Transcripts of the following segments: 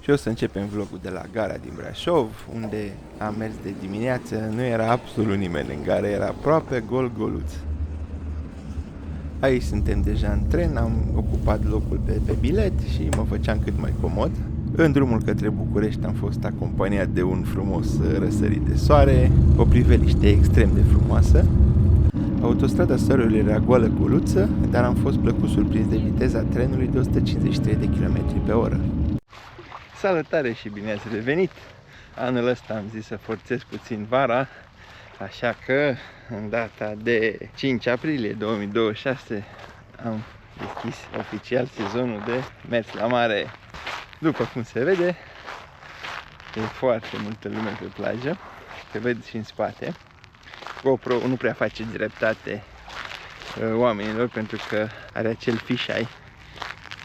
Și o să începem vlogul de la gara din Brașov, unde am mers de dimineață, nu era absolut nimeni în gară, era aproape gol-goluț. Aici suntem deja în tren, am ocupat locul pe bilet și mă făceam cât mai comod. În drumul către București am fost acompaniat de un frumos răsărit de soare, o priveliște extrem de frumoasă. Autostrada Soarelui era goală-goluță, dar am fost plăcut surprins de viteza trenului de 153 de km pe oră. Salutare și bine ați revenit! Anul ăsta am zis să forțez puțin vara, așa că în data de 5 aprilie 2026 am deschis oficial sezonul de mers la mare. După cum se vede, e foarte multă lume pe plajă, se vede și în spate. GoPro nu prea face dreptate oamenilor pentru că are acel fisheye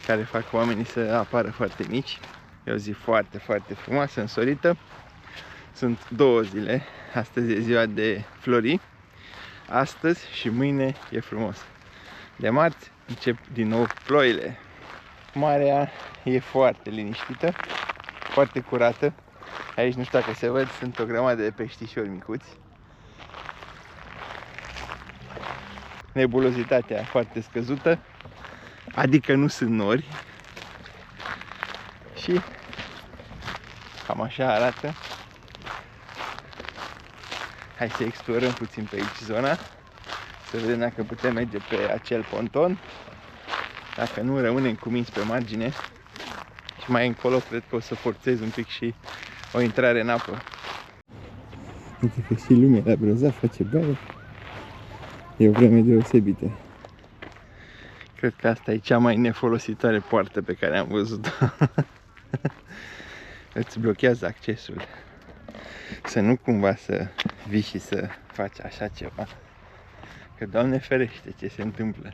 care fac oamenii să apară foarte mici. E o zi foarte, foarte frumoasă, însorită. Sunt 2 zile. Astăzi e ziua de flori. Astăzi și mâine e frumos. De marți încep din nou ploile. Marea e foarte liniștită, foarte curată. Aici nu știu dacă se văd, sunt o grămadă de peștișori micuți. Nebulozitatea foarte scăzută, adică nu sunt nori. Și cam așa arată. Hai să explorăm puțin pe aici zona, să vedem dacă putem merge pe acel ponton. Dacă nu, rămânem cu minți pe margine și mai încolo cred că o să forțez un pic și o intrare în apă. Uite că și lumea la Brozav face baie. E o vreme deosebită. Cred că asta e cea mai nefolositoare poartă pe care am văzut-o. Îți blochează accesul. Să nu cumva să vii și să faci așa ceva. Că Doamne ferește ce se întâmplă.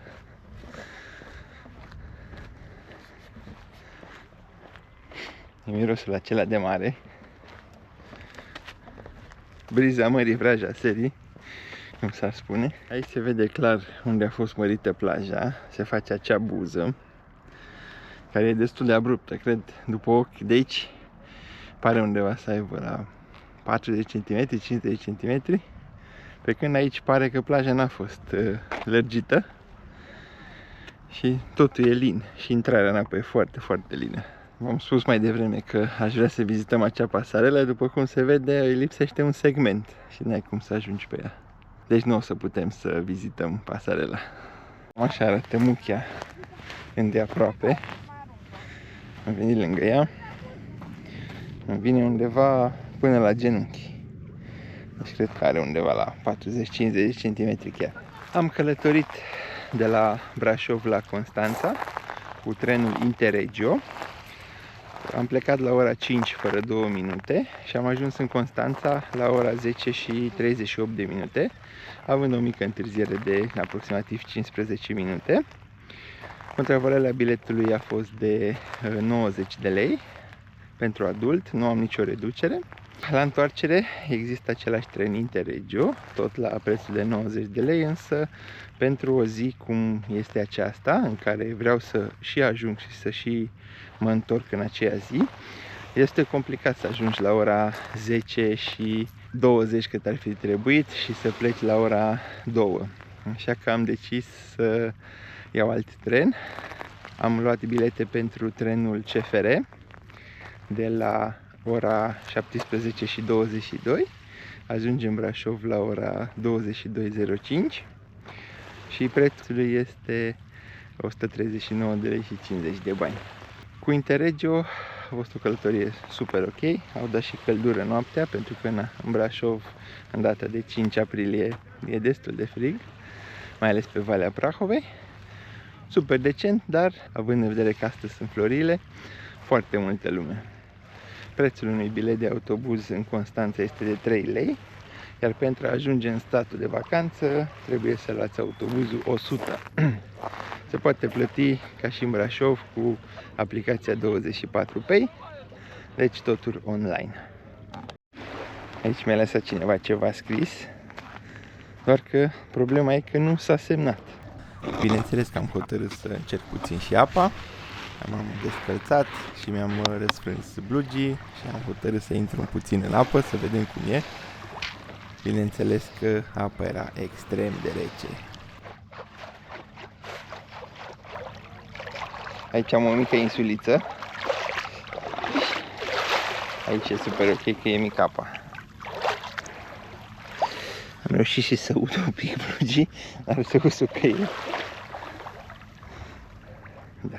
E mirosul acela de mare. Briza mării, vraja serii, cum s-ar spune. Aici se vede clar unde a fost mărită plaja. Se face acea buză, care e destul de abruptă, cred, după ochi de aici. Pare undeva să aibă la 40 cm, 50 cm. Pe când aici pare că plaja n-a fost lărgită. Și totul e lin. Și intrarea în apă e foarte, foarte lină. V-am spus mai devreme că aș vrea să vizităm acea pasarelă. După cum se vede, îi lipsește un segment și n-ai cum să ajungi pe ea. Deci nu o să putem să vizităm pasarela. Așa arată Muchia îndeaproape. Am venit lângă ea. Îmi vine undeva până la genunchi. Deci cred că are undeva la 40-50 cm chiar. Am călătorit de la Brașov la Constanța cu trenul Interregio. Am plecat la ora 5 fără 2 minute și am ajuns în Constanța la ora 10 și 38 de minute, având o mică întârziere de aproximativ 15 minute. Contravaloarea biletului a fost de 90 de lei pentru adult, nu am nicio reducere. La întoarcere există același tren Interregio, tot la prețul de 90 de lei, însă pentru o zi cum este aceasta, în care vreau să și ajung și să și mă întorc în aceea zi, este complicat să ajungi la ora 10 și 20 cât ar fi trebuit și să pleci la ora 2. Așa că am decis să iau alt tren. Am luat bilete pentru trenul CFR de la ora 17 și 22. Ajungem în Brașov la ora 22:05 și prețul este 139 de lei și 50 de bani. Cu Interregio a fost o călătorie super ok. Au dat și căldură noaptea pentru că în Brașov, în data de 5 aprilie, e destul de frig, mai ales pe Valea Prahovei. Super decent, dar având în vedere că astăzi sunt florile, foarte multă lume. Prețul unui bilet de autobuz în Constanța este de 3 lei, iar pentru a ajunge în statul de vacanță trebuie să luați autobuzul 100. Se poate plăti ca și în Brașov cu aplicația 24Pay, deci totul online. Aici mi-a lăsat cineva ceva scris, doar că problema e că nu s-a semnat. Bineînțeles că am hotărât să încerc puțin și apa M-am descălțat și mi-am răsfrâns blugii și am hotărât să intru puțin în apă să vedem cum e. Bineînțeles că apa era extrem de rece. Aici am o mică insuliță. Aici e super ok că e mică apa. Am reușit și să ud un pic blugii, dar se usucă el. Da.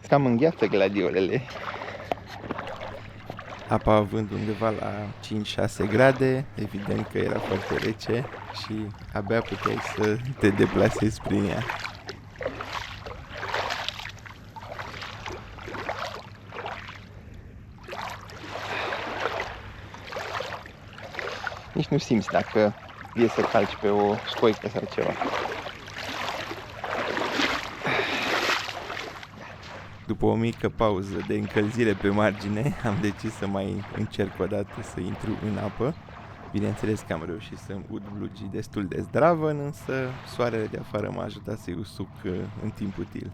Cam îngheață gladiolele. Apa având undeva la 5-6 grade, evident că era foarte rece și abia puteai să te deplasezi prin ea. Nici nu simți dacă e să calci pe o scoică sau ceva. După o mică pauză de încălzire pe margine, am decis să mai încerc o dată să intru în apă. Bineînțeles că am reușit să-mi ud blugii destul de zdravăn, însă soarele de afară m-a ajutat să-i usuc în timp util.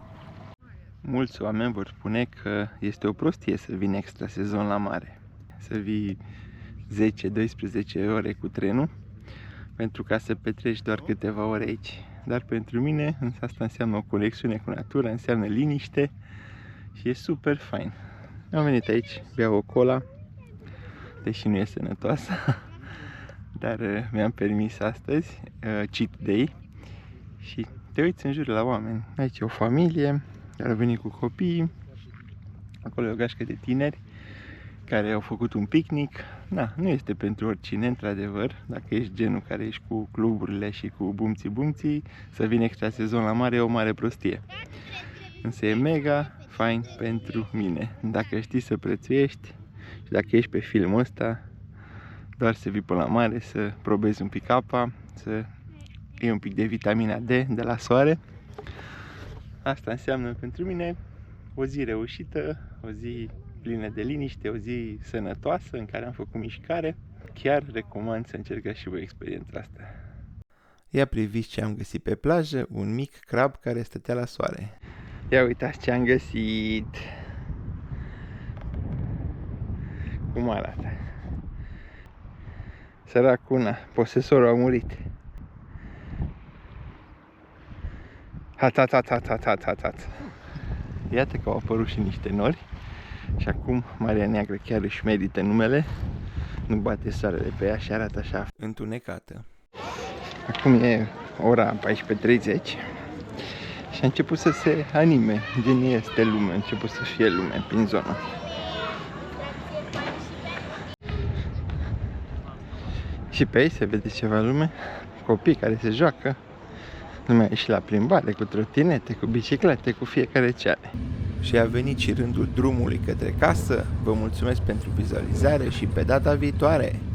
Mulți oameni vor spune că este o prostie să vii extra sezon la mare. Să vii 10-12 ore cu trenul pentru ca să petreci doar câteva ore aici. Dar pentru mine asta înseamnă o conexiune cu natura, înseamnă liniște și e super fain. Am venit aici, beau o cola, deși nu e sănătoasă, dar mi-am permis astăzi cheat day și te uiți în jur la oameni. Aici e o familie care a venit cu copiii, acolo e o gașcă de tineri care au făcut un picnic. Na, nu este pentru oricine, într-adevăr, dacă ești genul care ești cu cluburile și cu bumții, să vin extra sezon la mare e o mare prostie. Însă e mega fain pentru mine. Dacă știi să prețuiești și dacă ești pe filmul ăsta, doar să vii până la mare, să probezi un pic apa, să iei un pic de vitamina D de la soare. Asta înseamnă pentru mine o zi reușită, o zi plină de liniște, o zi sănătoasă în care am făcut mișcare. Chiar recomand să încercați și voi experiența asta. Ia priviți ce am găsit pe plajă, un mic crab care stătea la soare. Ia uitați ce am găsit. Cum arată? Săracuna, posesorul a murit. Hat. Iată că au apărut și niște nori. Și acum Marea Neagră chiar își merită numele. Nu bate soarele pe ea și arată așa întunecată. Acum e ora 14:30 și a început să se anime. Gen este lume, a început să fie lume prin zonă. Și pe aici se vede ceva lume. Copii care se joacă. Lumea a ieșit la plimbare cu trotinete, cu biciclete, cu fiecare ce are. Și a venit și rândul drumului către casă. Vă mulțumesc pentru vizualizare și pe data viitoare!